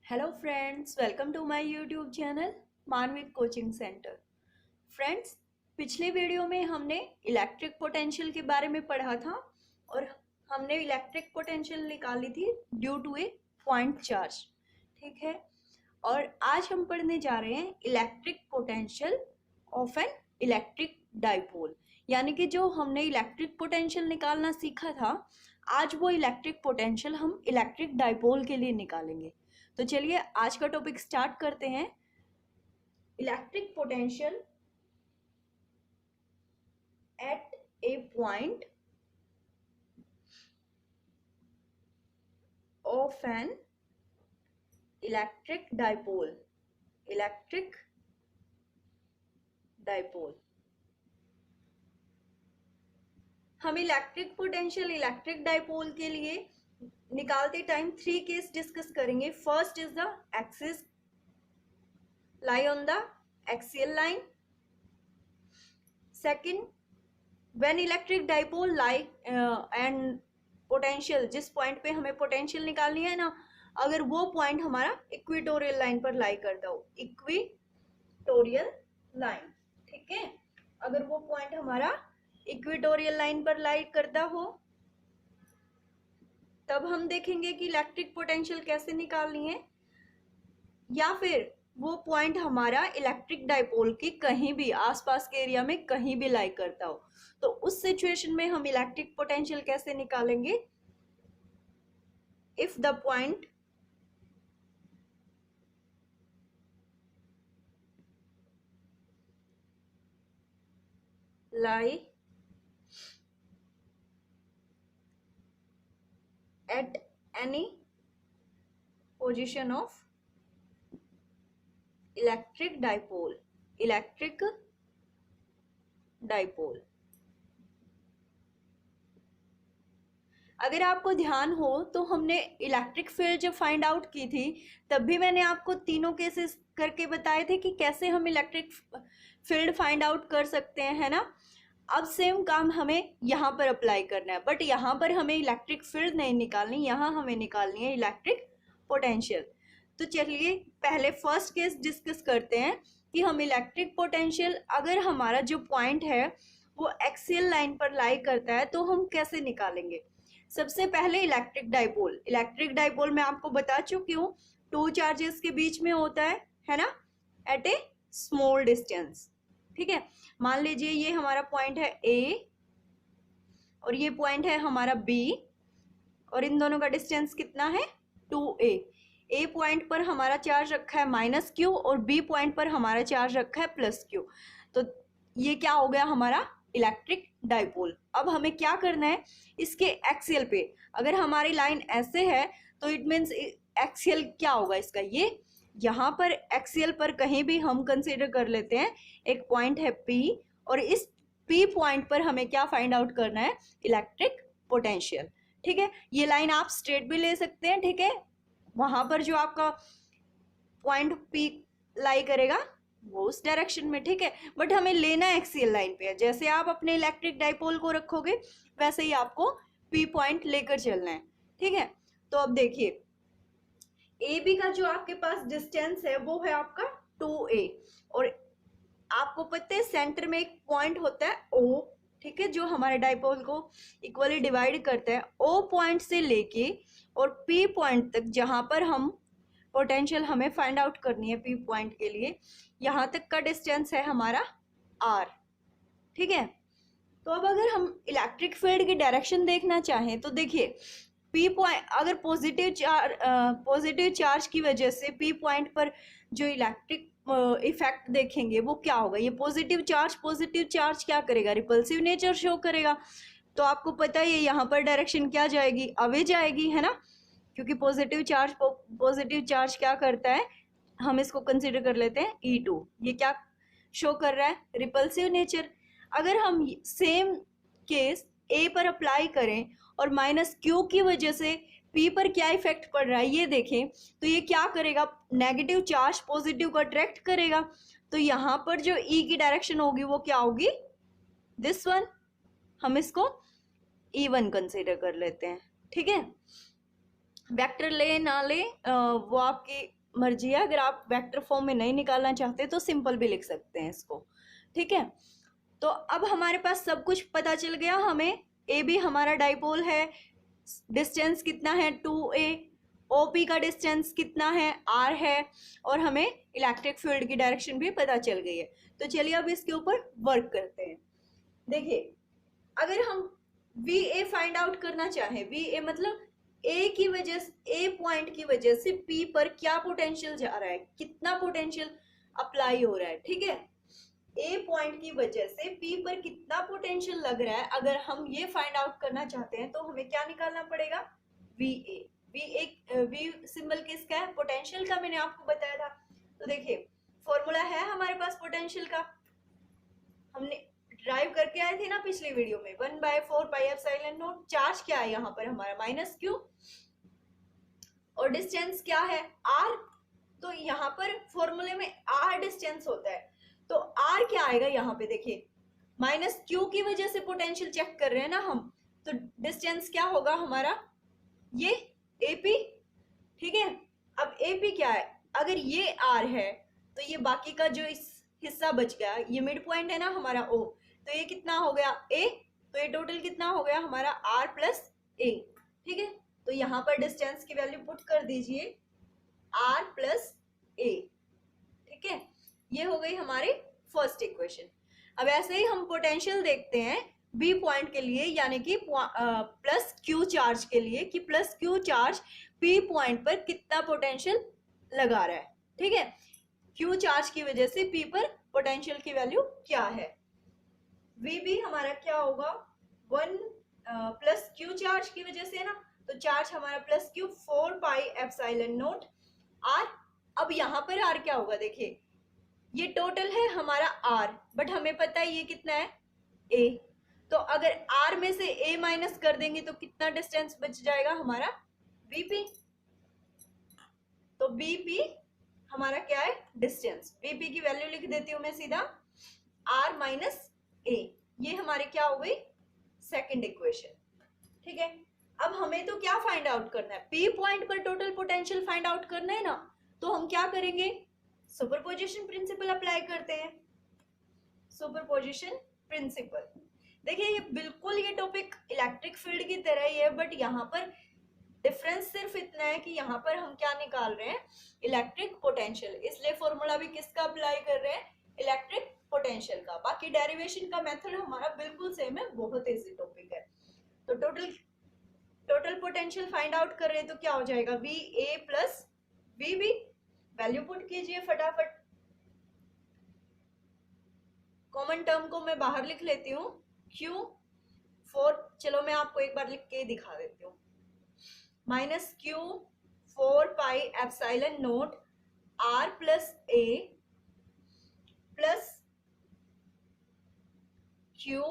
Hello friends, welcome to my YouTube channel Manvik coaching centre. Friends, पिछले video में हमने electric potential के बारे में पढ़ा था और हमने इलेक्ट्रिक पोटेंशियल निकाली थी due to a point charge. ठीक है, और आज हम पढ़ने जा रहे हैं electric potential of an electric dipole. यानी कि जो हमने इलेक्ट्रिक पोटेंशियल निकालना सीखा था, आज वो इलेक्ट्रिक पोटेंशियल हम इलेक्ट्रिक डाइपोल के लिए निकालेंगे। तो चलिए आज का टॉपिक स्टार्ट करते हैं। Electric potential at A point of an electric dipole. Electric dipole, हम इलेक्ट्रिक पोटेंशियल इलेक्ट्रिक डाइपोल के लिए निकालते टाइम 3 केस डिस्कस करेंगे। First is the axis lie on the axial line. Second, when electric dipole lie and potential, जिस point पे हमें potential निकालनी है ना, अगर वो पॉइंट हमारा इक्वेटोरियल लाइन पर लाई करता हो, इक्वेटोरियल लाइन, ठीक है, अगर वो पॉइंट हमारा इक्वेटोरियल लाइन पर लाई करता हो, तब हम देखेंगे कि इलेक्ट्रिक पोटेंशियल कैसे निकालनी है। या फिर वो पॉइंट हमारा इलेक्ट्रिक डाइपोल के कहीं भी आसपास के एरिया में कहीं भी लाई करता हो, तो उस सिचुएशन में हम इलेक्ट्रिक पोटेंशियल कैसे निकालेंगे। If the point lie at any position of electric dipole, electric dipole। अगर आपको ध्यान हो तो हमने इलेक्ट्रिक फील्ड जब फाइंड आउट की थी, तब भी मैंने आपको तीनों केसेस करके बताए थे कि कैसे हम इलेक्ट्रिक फील्ड फाइंड आउट कर सकते हैं, है ना। अब सेम काम हमें यहाँ पर अप्लाई करना है, बट यहाँ पर हमें इलेक्ट्रिक फील्ड नहीं निकालनी, यहाँ हमें निकालनी है इलेक्ट्रिक पोटेंशियल। तो चलिए पहले फर्स्ट केस डिस्कस करते हैं कि हम इलेक्ट्रिक पोटेंशियल, अगर हमारा जो पॉइंट है वो एक्सियल लाइन पर लाई करता है, तो हम कैसे निकालेंगे। सबसे पहले इलेक्ट्रिक डाइपोल मैं आपको बता चुकी हूँ, 2 चार्जेस के बीच में होता है ना, एट ए स्मॉल डिस्टेंस। ठीक है, मान लीजिए ये हमारा पॉइंट है ए और ये पॉइंट है हमारा बी, और इन दोनों का डिस्टेंस कितना है 2a। ए पॉइंट पर हमारा चार्ज रखा है -q और बी पॉइंट पर हमारा चार्ज रखा है +q। तो ये क्या हो गया हमारा इलेक्ट्रिक डाइपोल। अब हमें क्या करना है, इसके एक्सियल पे, अगर हमारी लाइन ऐसे है तो इट मीन्स एक्सियल क्या होगा इसका, ये यहाँ पर एक्सियल पर कहीं भी हम कंसीडर कर लेते हैं एक पॉइंट है P, और इस P पॉइंट पर हमें क्या फाइंड आउट करना है, इलेक्ट्रिक पोटेंशियल। ठीक है, ये लाइन आप स्ट्रेट भी ले सकते हैं, ठीक है, वहां पर जो आपका पॉइंट P लाई करेगा वो उस डायरेक्शन में, ठीक है, बट हमें लेना एक्सियल लाइन पे है। जैसे आप अपने इलेक्ट्रिक डाइपोल को रखोगे वैसे ही आपको P पॉइंट लेकर चलना है, ठीक है। तो अब देखिए ए बी का जो आपके पास डिस्टेंस है वो है आपका 2a, और आपको पता है सेंटर में एक पॉइंट होता है O, ठीक है, जो हमारे डाइपोल को इक्वली डिवाइड करता है। O पॉइंट से लेके और P पॉइंट तक, जहां पर हम पोटेंशियल हमें फाइंड आउट करनी है P पॉइंट के लिए, यहां तक का डिस्टेंस है हमारा R, ठीक है। तो अब अगर हम इलेक्ट्रिक फील्ड की डायरेक्शन देखना चाहें तो देखिए P पॉइंट, अगर पॉजिटिव चार्ज की वजह से P पॉइंट पर जो इलेक्ट्रिक इफेक्ट देखेंगे वो क्या होगा, ये पॉजिटिव चार्ज क्या करेगा, रिपल्सिव नेचर शो करेगा। तो आपको पता है ये यहाँ पर डायरेक्शन क्या जाएगी, अवे जाएगी, है ना, क्योंकि पॉजिटिव चार्ज क्या करता है, हम इसको कंसिडर कर लेते हैं E2, ये क्या शो कर रहा है, रिपल्सिव नेचर। अगर हम सेम केस A पर अप्लाई करें और -q की वजह से P पर क्या इफेक्ट पड़ रहा है ये देखें, तो ये क्या करेगा, नेगेटिव चार्ज पॉजिटिव को अट्रैक्ट करेगा। तो यहाँ पर जो E की डायरेक्शन होगी वो क्या होगी, दिस वन, हम इसको E1 कंसिडर कर लेते हैं, ठीक है। वेक्टर ले ना ले वो आपकी मर्जी है, अगर आप वेक्टर फॉर्म में नहीं निकालना चाहते तो सिंपल भी लिख सकते हैं इसको, ठीक है। तो अब हमारे पास सब कुछ पता चल गया हमें, ए बी हमारा डाइपोल है, डिस्टेंस कितना है 2a, OP का डिस्टेंस कितना है r है, और हमें इलेक्ट्रिक फील्ड की डायरेक्शन भी पता चल गई है। तो चलिए अब इसके ऊपर वर्क करते हैं। देखिए, अगर हम VA फाइंड आउट करना चाहें, VA मतलब ए की वजह से, ए पॉइंट की वजह से P पर क्या पोटेंशियल जा रहा है, कितना पोटेंशियल अप्लाई हो रहा है, ठीक है। ए पॉइंट की वजह से P पर कितना पोटेंशियल लग रहा है, अगर हम ये फाइंड आउट करना चाहते हैं तो हमें क्या निकालना पड़ेगा, VA। V सिंबल किसका है, पोटेंशियल का, मैंने आपको बताया था। तो देखिए फॉर्मूला है हमारे पास पोटेंशियल का, हमने ड्राइव करके आए थे ना पिछली वीडियो में, 1/4πε0। चार्ज क्या है यहाँ पर हमारा, -q, और डिस्टेंस क्या है, r। तो यहाँ पर फॉर्मूले में r डिस्टेंस होता है, तो r क्या आएगा यहाँ पे, देखिए -q की वजह से पोटेंशियल चेक कर रहे हैं ना हम, तो डिस्टेंस क्या होगा हमारा, ये AP, ठीक है। अब AP क्या है, अगर ये r है तो ये बाकी का जो इस हिस्सा बच गया, ये मिड पॉइंट है ना हमारा O, तो ये कितना हो गया A, तो ये टोटल कितना हो गया हमारा R प्लस A, ठीक है। तो यहाँ पर डिस्टेंस की वैल्यू पुट कर दीजिए R प्लस A, ठीक है। ये हो गई हमारी फर्स्ट इक्वेशन। अब ऐसे ही हम पोटेंशियल देखते हैं B पॉइंट के लिए, यानी कि प्लस Q चार्ज के लिए, कि plus Q charge P point पर कितना पोटेंशियल लगा रहा है, ठीक है। Q चार्ज की वजह से P पर पोटेंशियल की वैल्यू क्या है, VB हमारा क्या होगा, 1 प्लस Q चार्ज की वजह से ना, तो चार्ज हमारा प्लस Q 4πε0 R। अब यहाँ पर R क्या होगा, देखिए ये टोटल है हमारा R, बट हमें पता है ये कितना है A, तो अगर R में से A माइनस कर देंगे तो कितना डिस्टेंस बच जाएगा हमारा BP। तो BP हमारा क्या है, डिस्टेंस। BP की वैल्यू लिख देती हूं मैं सीधा, R माइनस A। ये हमारी क्या हो गई, सेकंड इक्वेशन, ठीक है। अब हमें तो क्या फाइंड आउट करना है, P पॉइंट पर टोटल पोटेंशियल फाइंड आउट करना है ना, तो हम क्या करेंगे, सुपरपोजिशन प्रिंसिपल अप्लाई करते हैं। सुपरपोजिशन प्रिंसिपल, देखिए ये बिल्कुल ये टॉपिक इलेक्ट्रिक फील्ड की तरह ही है, बट यहाँ पर डिफरेंस सिर्फ इतना है कि यहाँ पर हम क्या निकाल रहे हैं, इलेक्ट्रिक पोटेंशियल, इसलिए फॉर्मूला भी किसका अप्लाई कर रहे हैं, इलेक्ट्रिक पोटेंशियल का। बाकी डेरिवेशन का मेथड हमारा बिल्कुल सेम है, बहुत इजी टॉपिक है। तो टोटल पोटेंशियल फाइंड आउट कर रहे हैं, तो क्या हो जाएगा, VA plus VB। Value put कीजिए फटाफट, कॉमन टर्म को मैं बाहर लिख लेती हूँ, Q4, चलो मैं आपको एक बार लिख के दिखा देती हूँ, -Q 4πε0 R plus A plus Q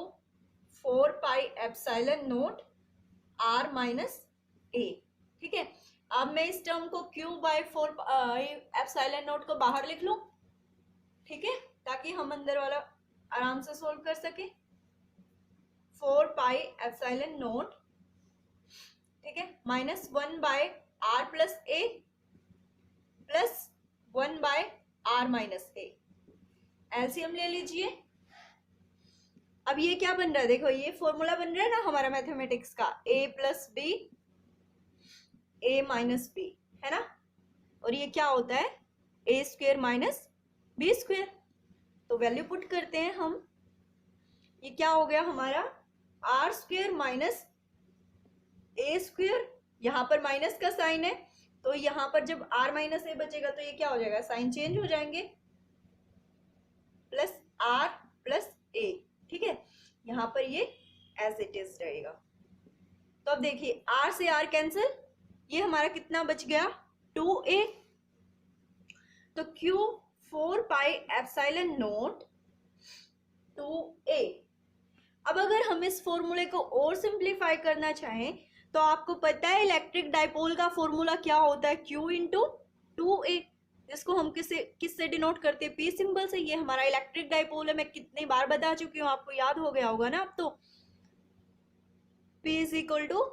4πε0 R minus A, ठीक है। अब मैं इस टर्म को Q/4πε0 को बाहर लिख लूं, ठीक है, ताकि हम अंदर वाला आराम से सोल्व कर सके। 4πε0, ठीक है, -1/R plus A plus 1/R minus A। LCM ले लीजिए। अब ये क्या बन रहा है, देखो ये फॉर्मूला बन रहा है ना हमारा मैथमेटिक्स का, A plus B A minus B, है ना, और ये क्या होता है, A square minus B square. तो वैल्यू पुट करते हैं हम, ये क्या हो गया हमारा, R square minus A square, यहाँ पर माइनस का साइन है, तो यहाँ पर जब R माइनस A बचेगा तो ये क्या हो जाएगा, साइन चेंज हो जाएंगे, प्लस R प्लस A, ठीक है। यहाँ पर ये एज इट इज रहेगा। तो अब देखिए R से R कैंसिल, ये हमारा कितना बच गया, 2A। तो Q 4πε0 2A। अब अगर हम इस फॉर्मूले को और सिंप्लीफाई करना चाहें, तो आपको पता है इलेक्ट्रिक डाइपोल का फॉर्मूला क्या होता है, Q इंटू 2A, जिसको हम किससे डिनोट करते हैं, P सिंबल से। ये हमारा इलेक्ट्रिक डाइपोल है, मैं कितनी बार बता चुकी हूँ, आपको याद हो गया होगा ना अब तो। P is equal to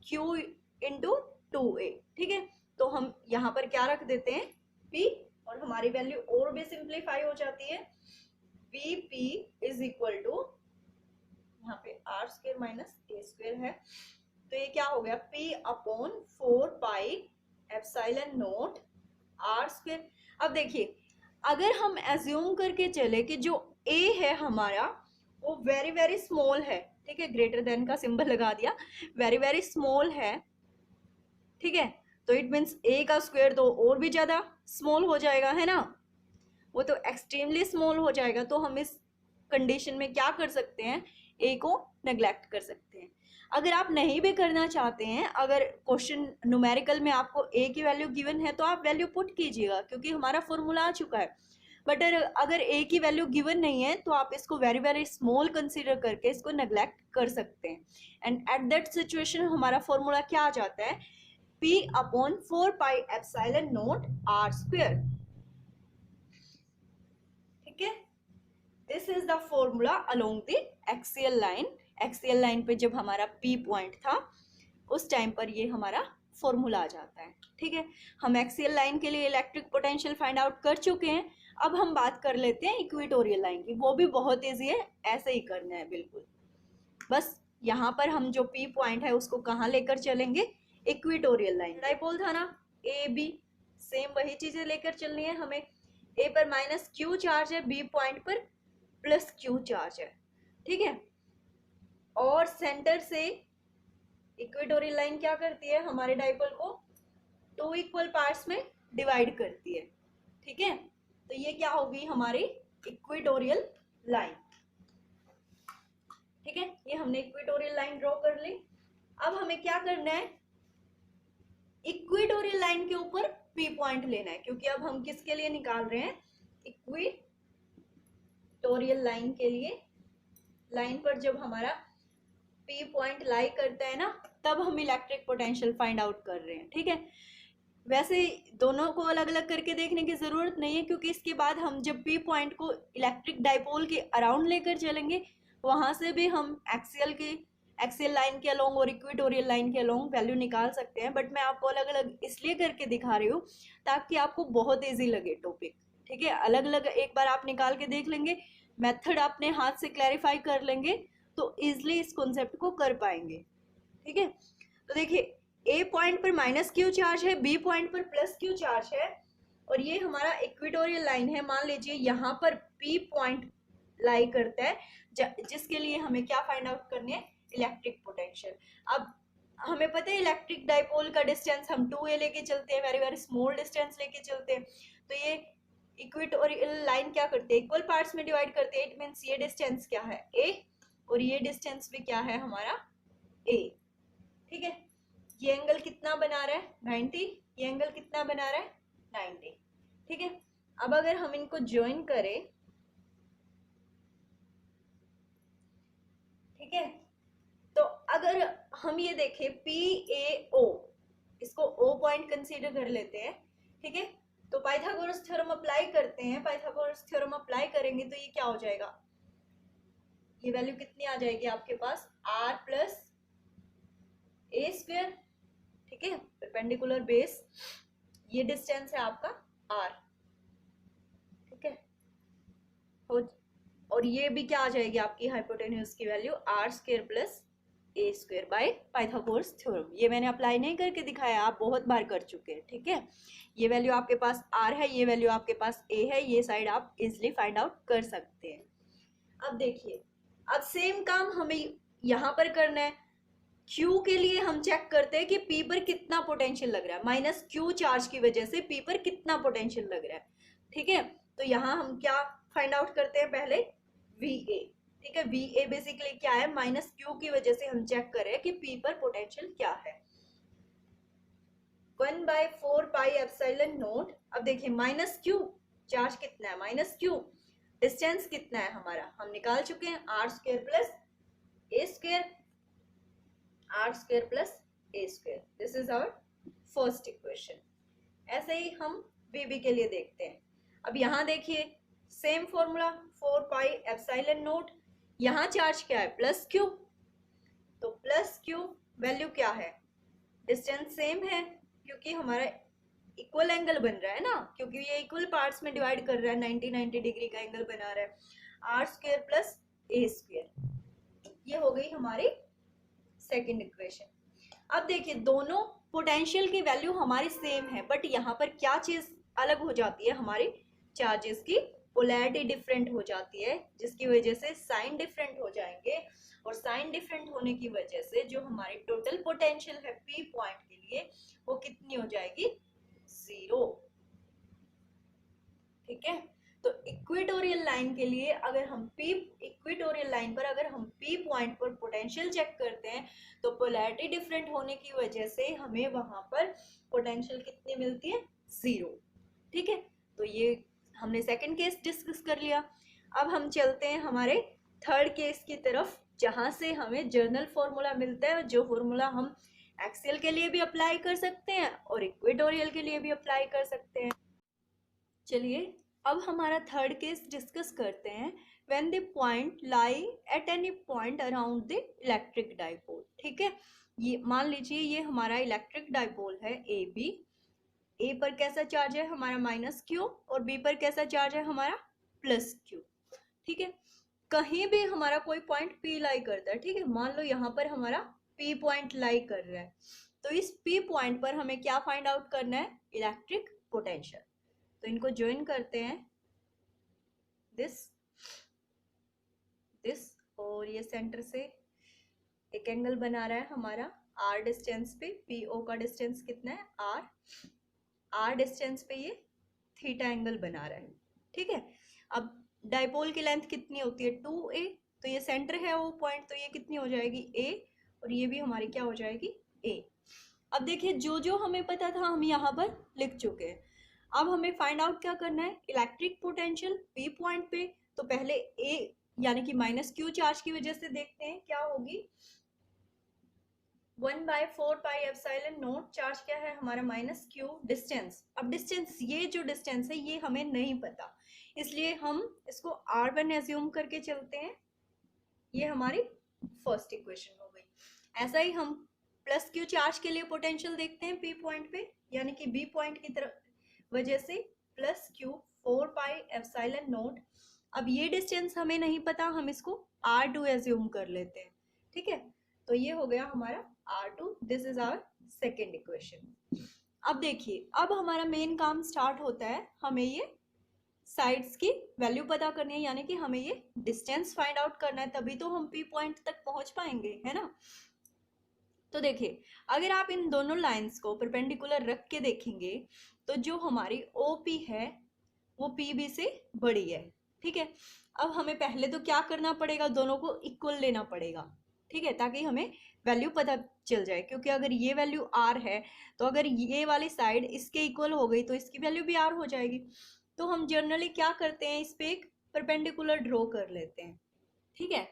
Q into 2A, ठीक है। तो हम यहाँ पर क्या रख देते हैं, P, और हमारी वैल्यू और भी सिंप्लीफाई हो जाती है, VP इज इक्वल टू, यहाँ पे r square minus a square है, तो ये क्या हो गया, P upon 4 pi epsilon naught r square. अब देखिए, अगर हम एज्यूम करके चले कि जो A है हमारा वो वेरी वेरी स्मॉल है, ठीक है, ग्रेटर देन का सिंबल लगा दिया, वेरी वेरी स्मॉल है, ठीक है, तो इट मीन्स A का स्क्वायर तो और भी ज्यादा स्मॉल हो जाएगा, है ना, वो तो एक्सट्रीमली स्मॉल हो जाएगा। तो हम इस कंडीशन में क्या कर सकते हैं, ए को नेग्लेक्ट कर सकते हैं। अगर आप नहीं भी करना चाहते हैं, अगर क्वेश्चन न्यूमेरिकल में आपको ए की वैल्यू गिवन है तो आप वैल्यू पुट कीजिएगा, क्योंकि हमारा फॉर्मूला आ चुका है। बट अगर ए की वैल्यू गिवन नहीं है तो आप इसको वेरी वेरी स्मॉल कंसीडर करके इसको नेग्लेक्ट कर सकते हैं, एंड एट दैट सिचुएशन हमारा फॉर्मूला क्या आ जाता है, P upon 4 pi epsilon naught r square, ठीक है। This is the formula along the axial line. Axial line पे जब हमारा P पॉइंट था उस टाइम पर ये हमारा फॉर्मूला आ जाता है, ठीक है। हम एक्सियल लाइन के लिए इलेक्ट्रिक पोटेंशियल फाइंड आउट कर चुके हैं। अब हम बात कर लेते हैं इक्वेटोरियल लाइन की, वो भी बहुत ईजी है, ऐसे ही करना है बिल्कुल। बस यहाँ पर हम जो P पॉइंट है उसको कहाँ लेकर चलेंगे, इक्वेटोरियल लाइन। डाइपोल था ना ए बी, सेम वही चीजें लेकर चलनी है हमें। ए पर माइनस क्यू चार्ज है, बी पॉइंट पर प्लस क्यू चार्ज है, ठीक है। और सेंटर से इक्वेटोरियल लाइन क्या करती है, हमारे डाइपोल को 2 इक्वल पार्ट्स में डिवाइड करती है, ठीक है। तो ये क्या होगी, हमारी इक्वेटोरियल लाइन, ठीक है। ये हमने इक्वेटोरियल लाइन ड्रॉ कर ली। अब हमें क्या करना है, इक्वेटोरियल लाइन के ऊपर P पॉइंट लेना है, क्योंकि अब हम किसके लिए निकाल रहे हैं, इक्वेटोरियल लाइन के लिए। लाइन पर जब हमारा P पॉइंट लाई करता है ना, तब हम इलेक्ट्रिक पोटेंशियल फाइंड आउट कर रहे हैं, ठीक है। वैसे दोनों को अलग अलग करके देखने की जरूरत नहीं है, क्योंकि इसके बाद हम जब P पॉइंट को इलेक्ट्रिक डाइपोल के अराउंड लेकर चलेंगे, वहां से भी हम एक्सियल लाइन के अलोंग और इक्वेटोरियल लाइन के अलोंग वैल्यू निकाल सकते हैं। बट मैं आपको अलग अलग इसलिए करके दिखा रही हूँ ताकि आपको बहुत ईजी लगे टॉपिक, ठीक है। अलग अलग एक बार आप निकाल के देख लेंगे, मेथड अपने हाथ से क्लैरिफाई कर लेंगे तो इजिली इस कॉन्सेप्ट को कर पाएंगे, ठीक है। तो देखिए, ए पॉइंट पर माइनस क्यू चार्ज है, बी पॉइंट पर प्लस क्यू चार्ज है, और ये हमारा इक्वेटोरियल लाइन है। मान लीजिए यहाँ पर P पॉइंट लाई करता है, जिसके लिए हमें क्या फाइंड आउट करनी है, इलेक्ट्रिक पोटेंशियल। अब हमें पता है इलेक्ट्रिक डाइपोल का डिस्टेंस हम 2a लेके चलते हैं, वेरी वेरी स्मॉल डिस्टेंस लेके चलते हैं। तो ये इक्वेटोरियल लाइन क्या करते हैं, इक्वल पार्ट्स में डिवाइड करते हैं। इट मींस ये डिस्टेंस क्या है, a, और ये डिस्टेंस भी क्या है हमारा, a, ठीक है। ये एंगल कितना बना रहा है, 90, ये एंगल कितना बना रहा है, 90, ठीक है। अब अगर हम इनको ज्वाइन करें, ठीक है, तो अगर हम ये देखें PAO, इसको O पॉइंट कंसीडर कर लेते हैं, ठीक है। तो पाइथागोरस थ्योरम अप्लाई करते हैं, पाइथागोरस थ्योरम अप्लाई करेंगे तो ये क्या हो जाएगा, ये वैल्यू कितनी आ जाएगी आपके पास, r प्लस ए स्क्वायर, ठीक है, परपेंडिकुलर बेस, ये डिस्टेंस है आपका r, ठीक है। और ये भी क्या आ जाएगी आपकी हाइपोटेन्यूज की value, r square plus a square by Pythagoras theorem. ये मैंने अप्लाई नहीं करके दिखाया, आप बहुत बार कर चुके हैं, ठीक है। ये वैल्यू आपके पास r है, ये वैल्यू आपके पास a है, ये साइड आप इजिली फाइंड आउट कर सकते हैं। अब देखिए, अब सेम काम हमें यहाँ पर करना है। Q के लिए हम चेक करते हैं कि P पर कितना पोटेंशियल लग रहा है, माइनस Q चार्ज की वजह से P पर कितना पोटेंशियल लग रहा है, ठीक है। तो यहाँ हम क्या फाइंड आउट करते हैं, पहले VA, ठीक है। VA बेसिकली क्या है, माइनस Q की वजह से हम चेक करें कि P पर पोटेंशियल क्या है, 1/4 पाई एप्सिलॉन नॉट। अब देखिए माइनस Q चार्ज कितना है, माइनस Q डिस्टेंस कितना है हमारा, हम निकाल चुके हैं, r square plus a square, r square plus a square. This is our first equation. ऐसे ही हम VB के लिए देखते हैं। अब यहाँ देखिए same formula, 4 pi epsilon not, यहाँ चार्ज क्या है, प्लस Q, तो प्लस Q वैल्यू क्या है, डिस्टेंस सेम है, क्योंकि हमारा इक्वल एंगल बन रहा है ना, क्योंकि ये इक्वल पार्ट्स में डिवाइड कर रहा है, 90 डिग्री का एंगल बना रहा है। R square plus a square, ये हो गई हमारी सेकंड इक्वेशन। अब देखिए दोनों पोटेंशियल की वैल्यू हमारी सेम है, बट यहाँ पर क्या चीज अलग हो जाती है, हमारी चार्जेस की पोलैरिटी डिफरेंट हो जाती है, जिसकी वजह से साइन डिफरेंट हो जाएंगे, और साइन डिफरेंट होने की वजह से जो हमारी टोटल पोटेंशियल है पी पॉइंट के लिए वो कितनी हो जाएगी, 0। ठीक है, तो इक्वेटोरियल लाइन के लिए अगर हम पी इक्वेटोरियल लाइन पर अगर हम पी पॉइंट पर पोटेंशियल चेक करते हैं तो पोलैरिटी डिफरेंट होने की वजह से हमें वहां पर पोटेंशियल कितनी मिलती है, 0। ठीक है, तो ये हमने सेकंड केस डिस्कस कर लिया। अब हम चलते हैं हमारे थर्ड केस की तरफ, जहां से हमें जर्नल फॉर्मूला मिलता है, जो फॉर्मूला हम एक्सियल के लिए भी अप्लाई कर सकते हैं और इक्वेटोरियल के लिए भी अप्लाई कर सकते हैं। चलिए अब हमारा थर्ड केस डिस्कस करते हैं, when the point lie at any point around the electric dipole. ठीक है, ये मान लीजिए ये हमारा इलेक्ट्रिक डाइपोल है ए बी, ए पर कैसा चार्ज है हमारा माइनस क्यू और बी पर कैसा चार्ज है हमारा प्लस क्यू। ठीक है, कहीं भी हमारा कोई पॉइंट पी लाई करता है। ठीक है, मान लो यहाँ पर हमारा पी पॉइंट लाई कर रहा है, तो इस पी पॉइंट पर हमें क्या फाइंड आउट करना है, इलेक्ट्रिक पोटेंशियल। तो इनको ज्वाइन करते हैं, दिस और ये सेंटर से एक एंगल बना रहा है हमारा आर डिस्टेंस पे, पीओ का डिस्टेंस कितना है आर डिस्टेंस पे ये थीटा एंगल बना रहा है। ठीक है, अब डाइपोल की लेंथ कितनी होती है, 2a, तो ये सेंटर है वो पॉइंट, तो ये कितनी हो जाएगी a, और ये भी हमारी क्या हो जाएगी a। अब देखिए जो जो हमें पता था हम यहाँ पर लिख चुके हैं। अब हमें फाइंड आउट क्या करना है, इलेक्ट्रिक पोटेंशियल पी पॉइंट पे। तो पहले a यानी कि माइनस क्यू चार्ज की वजह से देखते हैं क्या होगी, 1/4 पाई एप्सिलॉन नॉट, चार्ज क्या है हमारा माइनस क्यू, डिस्टेंस। अब डिस्टेंस, ये जो डिस्टेंस है ये हमें नहीं पता, इसलिए हम इसको r1 एज्यूम करके चलते हैं। ये हमारी फर्स्ट इक्वेशन हो गई। ऐसा ही हम प्लस क्यू चार्ज के लिए पोटेंशियल देखते हैं पी पॉइंट पे, यानी कि बी पॉइंट की तरफ वजह से plus Q 4 pi epsilon not. अब ये डिस्टेंस हमें नहीं पता, हम इसको r2 एज्यूम कर लेते हैं। ठीक है, तो ये हो गया हमारा r2, this is our second equation. अब देखिए अब हमारा मेन काम स्टार्ट होता है, हमें ये साइड्स की वैल्यू पता करनी है, यानी कि हमें ये डिस्टेंस फाइंड आउट करना है, तभी तो हम पी पॉइंट तक पहुंच पाएंगे, है ना। तो देखिए अगर आप इन दोनों लाइंस को परपेंडिकुलर रख के देखेंगे तो जो हमारी OP है वो PB से बड़ी है। ठीक है, अब हमें पहले तो क्या करना पड़ेगा, दोनों को इक्वल लेना पड़ेगा। ठीक है, ताकि हमें वैल्यू पता चल जाए, क्योंकि अगर ये वैल्यू r है तो अगर ये वाली साइड इसके इक्वल हो गई तो इसकी वैल्यू भी r हो जाएगी। तो हम जनरली क्या करते हैं, इस पे एक परपेंडिकुलर ड्रॉ कर लेते हैं। ठीक है,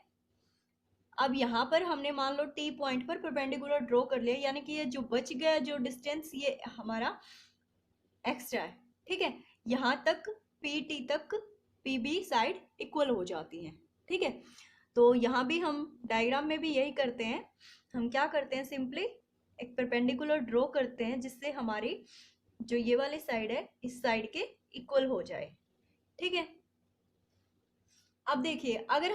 अब यहाँ पर हमने मान लो T पॉइंट पर परपेंडिकुलर ड्रॉ कर लिया, यानी कि ये जो बच गया जो डिस्टेंस ये हमारा एक्स्ट्रा है। ठीक है, यहाँ तक PT तक PB साइड इक्वल हो जाती है। ठीक है, तो यहाँ भी हम डायग्राम में भी यही करते हैं, हम क्या करते हैं, सिंपली एक परपेंडिकुलर ड्रॉ करते हैं जिससे हमारी जो ये वाली साइड है इस साइड के इक्वल हो जाए। ठीक है, अब देखिए अगर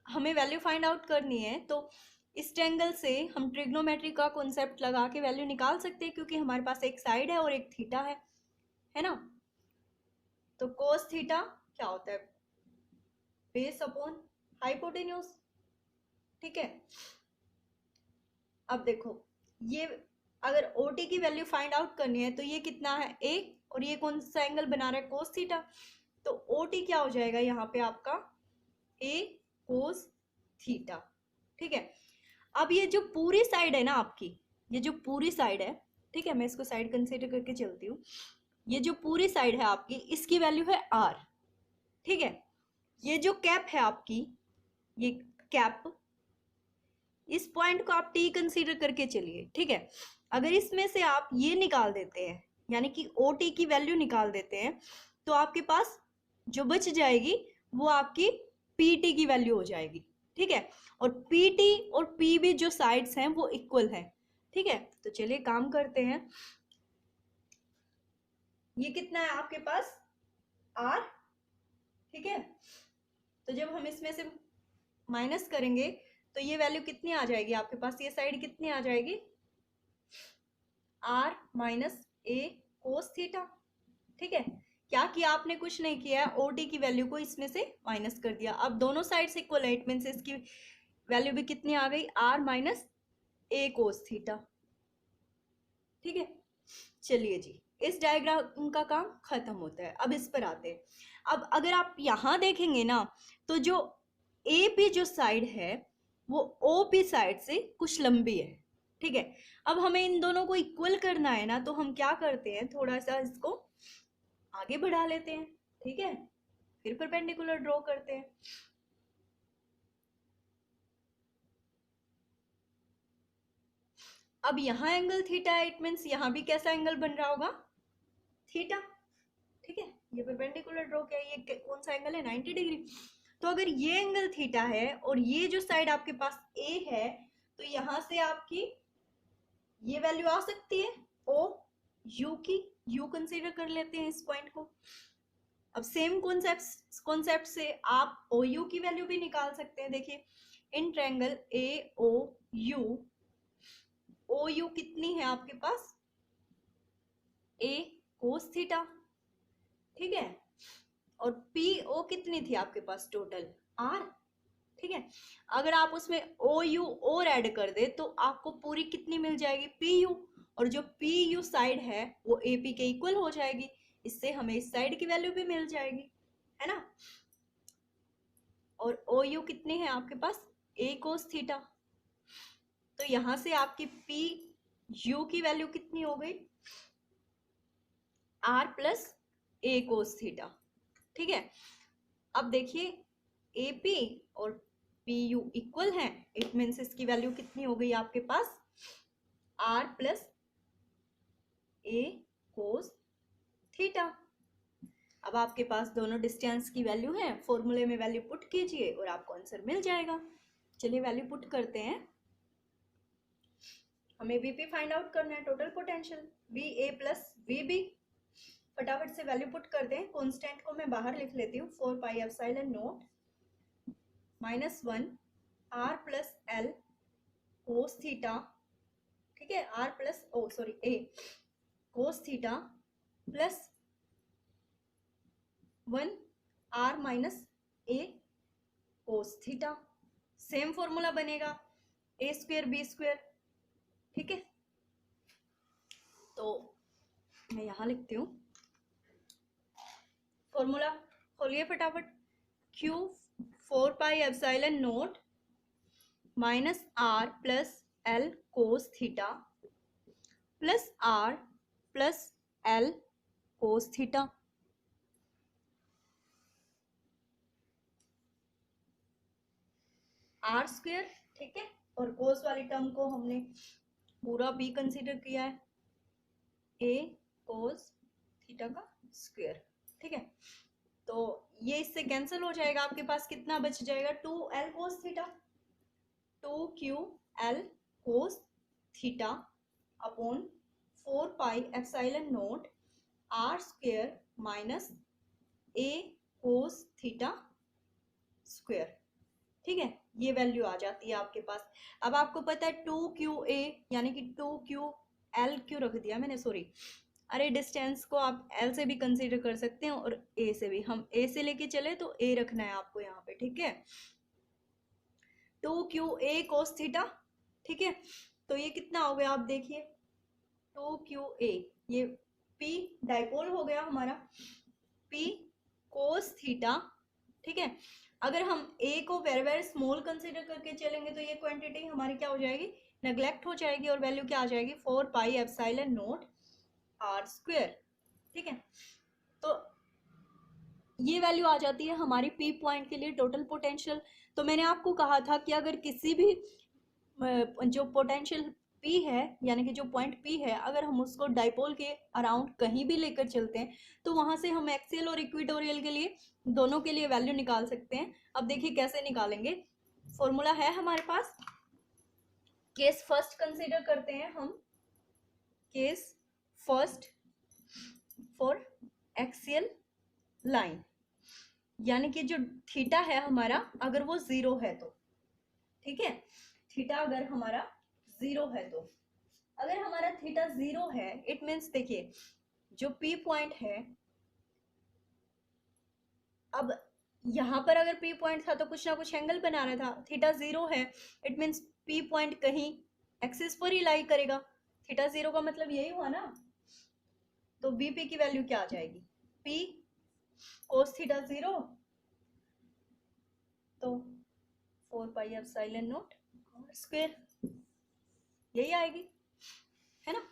हमें वैल्यू फाइंड आउट करनी है तो इस ट्रायंगल से हम ट्रिग्नोमेट्री का कॉन्सेप्ट लगा के वैल्यू निकाल सकते हैं, क्योंकि हमारे पास एक साइड है और एक थीटा है ना। तो कोस थीटा क्या होता है, बेस अपॉन हाइपोटेन्यूज। ठीक है, अब देखो ये अगर OT की वैल्यू फाइंड आउट करनी है तो ये कितना है a, और ये कौन सा एंगल बना रहा है, कोस थीटा। तो OT क्या हो जाएगा यहाँ पे आपका a कोस थीटा। ठीक है, अब ये जो पूरी साइड है ना आपकी, ये जो पूरी साइड है, ठीक है मैं इसको साइड कंसीडर करके चलती हूँ, ये जो पूरी साइड है आपकी इसकी वैल्यू है r। ठीक है, ये जो कैप है आपकी, ये कैप, इस पॉइंट को आप T कंसीडर करके चलिए। ठीक है, अगर इसमें से आप ये निकाल देते हैं यानी कि OT की वैल्यू निकाल देते हैं तो आपके पास जो बच जाएगी वो आपकी PT की वैल्यू हो जाएगी। ठीक है, और PT और PB जो साइड्स हैं वो इक्वल है। ठीक है, तो चलिए काम करते हैं। ये कितना है आपके पास r, ठीक है। तो जब हम इसमें से माइनस करेंगे तो ये वैल्यू कितनी आ जाएगी आपके पास, ये साइड कितनी आ जाएगी, r minus a cos theta, ठीक है। क्या किया आपने, कुछ नहीं किया है, OT की वैल्यू को इसमें से माइनस कर दिया। अब दोनों साइड से इक्वल है, इट मींस इसकी वैल्यू भी कितनी आ गई, r minus a cos theta, ठीक है। चलिए जी, इस डायग्राम का काम खत्म होता है। अब इस पर आते हैं। अब अगर आप यहां देखेंगे ना, तो जो AP जो साइड है वो OP साइड से कुछ लंबी है, ठीक है। अब हमें इन दोनों को इक्वल करना है ना, तो हम क्या करते हैं, थोड़ा सा इसको आगे बढ़ा लेते हैं, ठीक है, फिर परपेंडिकुलर ड्रॉ करते हैं। अब यहाँ एंगल थीटा है, इट मींस यहाँ भी कैसा एंगल बन रहा होगा, थीटा, ठीक है। ये परपेंडिकुलर ड्रॉ किया, ये कौन सा एंगल है, 90 डिग्री। तो अगर ये एंगल थीटा है और ये जो साइड आपके पास A है, तो यहां से आपकी ये वैल्यू आ सकती है O U की, U कंसीडर कर लेते हैं इस पॉइंट को। अब सेम कॉन्सेप्ट से आप OU की वैल्यू भी निकाल सकते हैं। देखिए इन ट्रायंगल AOU, OU कितनी है आपके पास, A कोस थीटा, ठीक है। और PO कितनी थी आपके पास टोटल, R, ठीक है। अगर आप उसमें OU और ऐड कर दे तो आपको पूरी कितनी मिल जाएगी, PU, और जो PU साइड है वो AP के इक्वल हो जाएगी। इससे हमें इस साइड की वैल्यू भी मिल जाएगी, है ना। और OU कितनी है आपके पास, A कोस थीटा। तो यहां से आपकी PU की वैल्यू कितनी हो गई, R plus A cos theta, ठीक है। अब देखिए AP और PU इक्वल है, इट मीन्स इसकी वैल्यू कितनी हो गई आपके पास, R plus A cos theta. अब आपके पास दोनों डिस्टेंस की वैल्यू है, फॉर्मूले में वैल्यू पुट कीजिए और आपको आंसर मिल जाएगा। चलिए वैल्यू पुट करते हैं। हमें VP फाइंड आउट करना है, total potential VA plus VB। फटाफट से वैल्यू पुट कर दें। कांस्टेंट को मैं बाहर लिख लेती हूँ, 4 pi epsilon not -1 R plus L cos theta, ठीक है, R plus A cos theta plus 1 R minus A cos theta. Same formula बनेगा A स्क्वेयर B स्क्वेयर, ठीक है। तो मैं यहां लिखती हूँ फॉर्मूला, खोलिए फटाफट। Q 4 pi epsilon not -R plus L cos theta plus R plus L cos theta. R square, ठीक है, और कोस वाली टर्म को हमने पूरा B कंसीडर किया है, A कोस थीटा का स्क्वायर, ठीक है। तो ये इससे कैंसिल हो जाएगा, आपके पास कितना बच जाएगा, 2L cos theta, 2QL cos theta upon 4 pi epsilon not R square minus A cos theta square, ठीक है। ये वैल्यू आ जाती है आपके पास। अब आपको पता है 2QA यानी कि 2QL क्यों रख दिया मैंने, सॉरी, अरे डिस्टेंस को आप L से भी कंसीडर कर सकते हैं और A से भी। हम A से लेके चले तो A रखना है आपको यहाँ पे, ठीक है। 2QA कोस थीटा, ठीक है। तो ये कितना हो गया आप देखिए, 2QA, ये P डाइपोल हो गया हमारा, P कोस थीटा, ठीक है। अगर हम A को वेरी वेरी स्मॉल कंसीडर करके चलेंगे तो ये क्वांटिटी हमारी क्या हो जाएगी, नेग्लेक्ट हो जाएगी, और वैल्यू क्या आ जाएगी, 4 pi epsilon not R square, ठीक है। तो ये वैल्यू आ जाती है हमारी P पॉइंट के लिए टोटल पोटेंशियल। तो मैंने आपको कहा था कि अगर किसी भी जो पोटेंशियल P है यानी कि जो पॉइंट P है, अगर हम उसको डाइपोल के अराउंड कहीं भी लेकर चलते हैं तो वहां से हम एक्सियल और इक्वेटोरियल के लिए दोनों के लिए वैल्यू निकाल सकते हैं। अब देखिए कैसे निकालेंगे, फॉर्मूला है हमारे पास। केस फर्स्ट कंसीडर करते हैं हम, case first for axial line, यानी कि जो थीटा है हमारा अगर वो 0 है तो, ठीक है, थीटा अगर हमारा 0 है तो, अगर हमारा थीटा 0 है इट मीन्स देखिए जो पी पॉइंट है, अब यहाँ पर अगर पी पॉइंट था तो कुछ ना कुछ एंगल बनाना था, थीटा 0 है इट मीन्स पी पॉइंट कहीं एक्सिस पर ही लाई करेगा, थीटा 0 का मतलब यही हुआ ना। तो बीपी की वैल्यू क्या आ जाएगी, पी कोस थीटा 0, तो 4 pi epsilon naught r square, यही आएगी, है ना।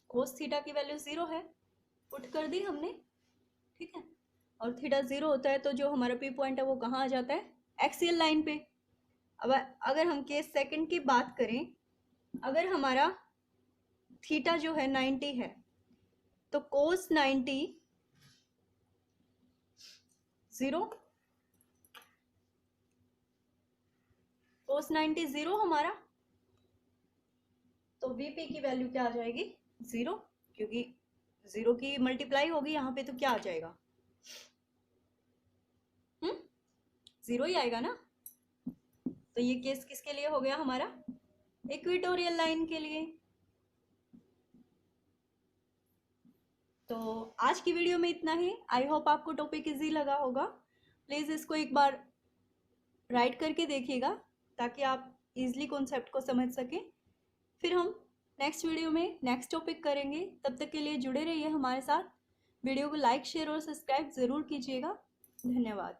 कोस थीटा की वैल्यू 0 है, पुट कर दी हमने, ठीक है, और थीटा 0 होता है तो जो हमारा पी पॉइंट है वो कहाँ आ जाता है, एक्सियल लाइन पे। अब अगर हम केस सेकंड की बात करें, अगर हमारा थीटा जो है 90 है तो कोस 90 0, कोस 90 0 हमारा, तो वीपी की वैल्यू क्या आ जाएगी 0, क्योंकि 0 की मल्टीप्लाई होगी यहाँ पे तो क्या आ जाएगा, 0 ही आएगा ना। तो ये केस किसके लिए हो गया हमारा, इक्वेटोरियल लाइन के लिए। तो आज की वीडियो में इतना ही, आई होप आपको टॉपिक इजी लगा होगा। प्लीज़ इसको एक बार राइट करके देखिएगा ताकि आप इजीली कॉन्सेप्ट को समझ सकें। फिर हम नेक्स्ट वीडियो में नेक्स्ट टॉपिक करेंगे, तब तक के लिए जुड़े रहिए हमारे साथ। वीडियो को लाइक शेयर और सब्सक्राइब ज़रूर कीजिएगा। धन्यवाद।